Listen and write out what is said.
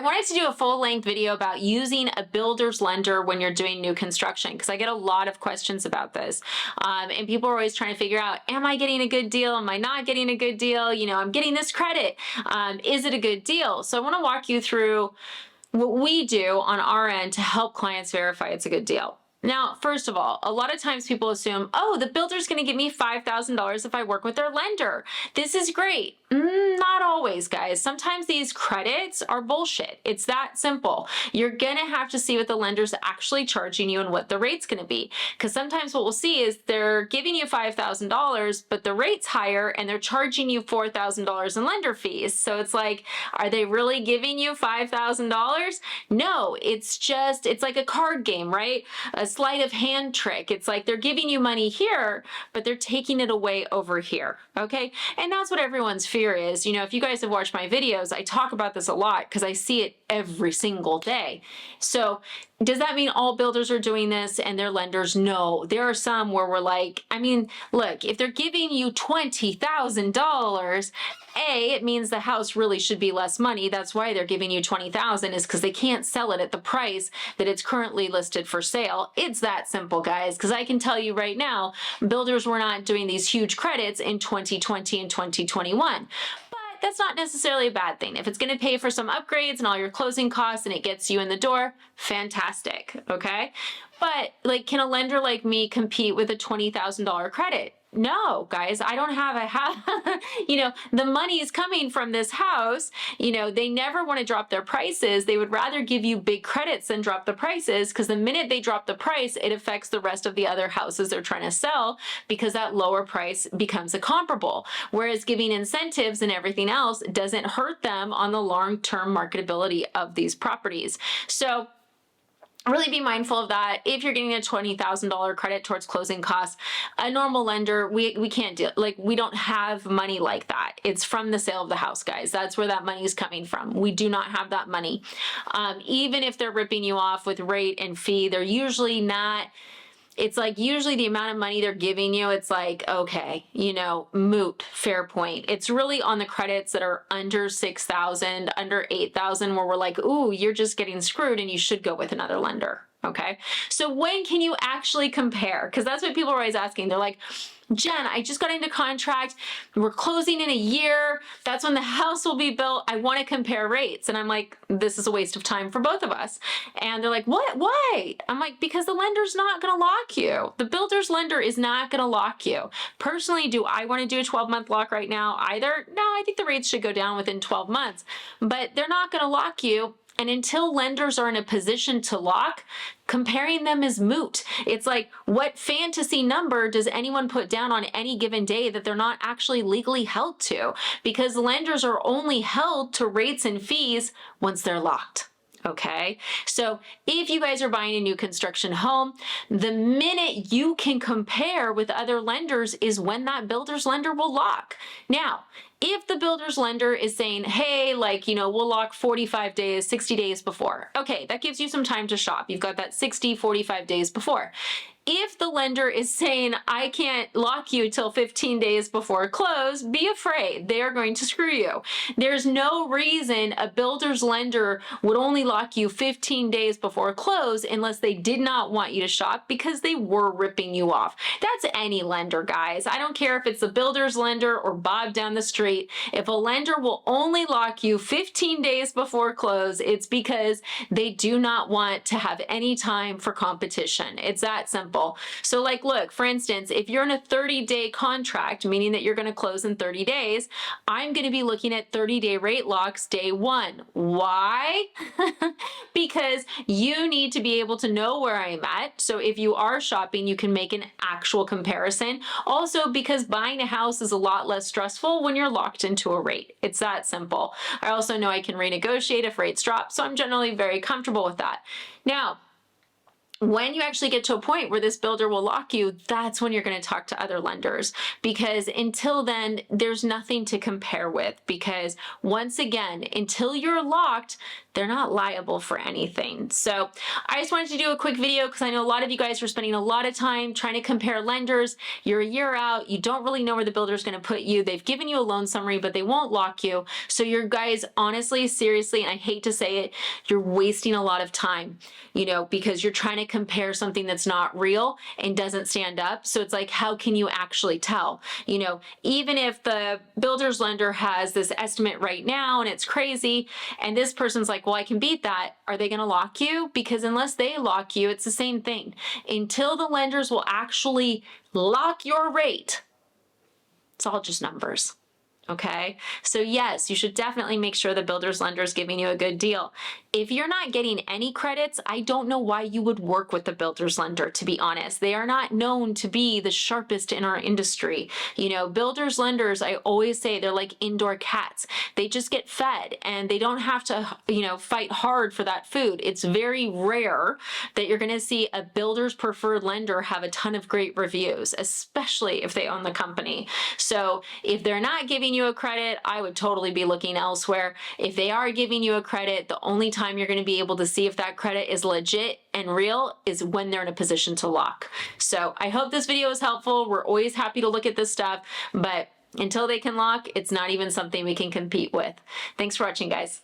wanted to do a full-length video about using a builder's lender when you're doing new construction, because I get a lot of questions about this. And people are always trying to figure out, am I getting a good deal? Am I not getting a good deal? You know, I'm getting this credit. Is it a good deal? So I want to walk you through what we do on our end to help clients verify it's a good deal. Now, first of all, a lot of times people assume, oh, the builder's going to give me $5,000 if I work with their lender. This is great. Not always, guys. Sometimes these credits are bullshit. It's that simple. You're going to have to see what the lender's actually charging you and what the rate's going to be. Because sometimes what we'll see is they're giving you $5,000, but the rate's higher and they're charging you $4,000 in lender fees. So it's like, are they really giving you $5,000? No, it's like a card game, right? A sleight of hand trick. It's like they're giving you money here, but they're taking it away over here. Okay. And that's what everyone's fear is. You know, if you guys have watched my videos, I talk about this a lot because I see it every single day. So does that mean all builders are doing this and their lenders? No, there are some where we're like, I mean, look, if they're giving you $20,000, it means the house really should be less money. That's why they're giving you $20,000 is because they can't sell it at the price that it's currently listed for sale. It's that simple, guys, because I can tell you right now, builders were not doing these huge credits in 2020 and 2021. That's not necessarily a bad thing. If it's going to pay for some upgrades and all your closing costs and it gets you in the door, fantastic, okay? But like, can a lender like me compete with a $20,000 credit? No, guys, I don't have a house. You know, the money is coming from this house. You know, they never want to drop their prices. They would rather give you big credits than drop the prices, because the minute they drop the price, it affects the rest of the other houses they're trying to sell, because that lower price becomes a comparable. Whereas giving incentives and everything else doesn't hurt them on the long-term marketability of these properties. So really be mindful of that. If you're getting a $20,000 credit towards closing costs, a normal lender, we can't do, like, we don't have money like that. It's from the sale of the house, guys. That's where that money is coming from. We do not have that money. Even if they're ripping you off with rate and fee, they're usually not. It's like usually the amount of money they're giving you, it's like, okay, you know, moot, fair point. It's really on the credits that are under 6,000, under 8,000, where we're like, ooh, you're just getting screwed and you should go with another lender. Okay. So when can you actually compare? Because that's what people are always asking. They're like, Jen, I just got into contract. We're closing in a year. That's when the house will be built. I want to compare rates. And I'm like, this is a waste of time for both of us. And they're like, what? Why? I'm like, because the lender's not going to lock you. The builder's lender is not going to lock you. Personally, do I want to do a 12-month lock right now either? No, I think the rates should go down within 12 months, but they're not going to lock you. And until lenders are in a position to lock, comparing them is moot. It's like, what fantasy number does anyone put down on any given day that they're not actually legally held to? Because lenders are only held to rates and fees once they're locked. Okay, so if you guys are buying a new construction home, the minute you can compare with other lenders is when that builder's lender will lock. Now, if the builder's lender is saying, hey, like, you know, we'll lock 45 days, 60 days before. Okay, that gives you some time to shop. You've got that 60, 45 days before. If the lender is saying, I can't lock you till 15 days before close, be afraid. They are going to screw you. There's no reason a builder's lender would only lock you 15 days before close unless they did not want you to shop, because they were ripping you off. That's any lender, guys. I don't care if it's a builder's lender or Bob down the street. If a lender will only lock you 15 days before close, it's because they do not want to have any time for competition. It's that simple. So like, look, for instance, if you're in a 30-day contract, meaning that you're going to close in 30 days, I'm going to be looking at 30-day rate locks day one. Why? Because you need to be able to know where I'm at. So if you are shopping, you can make an actual comparison. Also, because buying a house is a lot less stressful when you're locked into a rate. It's that simple. I also know I can renegotiate if rates drop, so I'm generally very comfortable with that. Now, when you actually get to a point where this builder will lock you, that's when you're going to talk to other lenders, because until then, there's nothing to compare with, because once again, until you're locked, they're not liable for anything. So I just wanted to do a quick video because I know a lot of you guys are spending a lot of time trying to compare lenders. You're a year out. You don't really know where the builder's going to put you. They've given you a loan summary, but they won't lock you. So you're guys, honestly, seriously, and I hate to say it, you're wasting a lot of time, because you're trying to compare something that's not real and doesn't stand up. So it's like, how can you actually tell? Even if the builder's lender has this estimate right now and it's crazy, and this person's like, well, I can beat that. Are they going to lock you? Because unless they lock you, it's the same thing. Until the lenders will actually lock your rate, it's all just numbers. Okay. So yes, you should definitely make sure the builder's lender is giving you a good deal. If you're not getting any credits, I don't know why you would work with the builder's lender, to be honest. They are not known to be the sharpest in our industry. Builder's lenders, I always say they're like indoor cats. They just get fed and they don't have to, fight hard for that food. It's very rare that you're going to see a builder's preferred lender have a ton of great reviews, especially if they own the company. So if they're not giving you a credit, I would totally be looking elsewhere. If they are giving you a credit, the only time you're going to be able to see if that credit is legit and real is when they're in a position to lock. So I hope this video is helpful. We're always happy to look at this stuff, but until they can lock, it's not even something we can compete with. Thanks for watching, guys.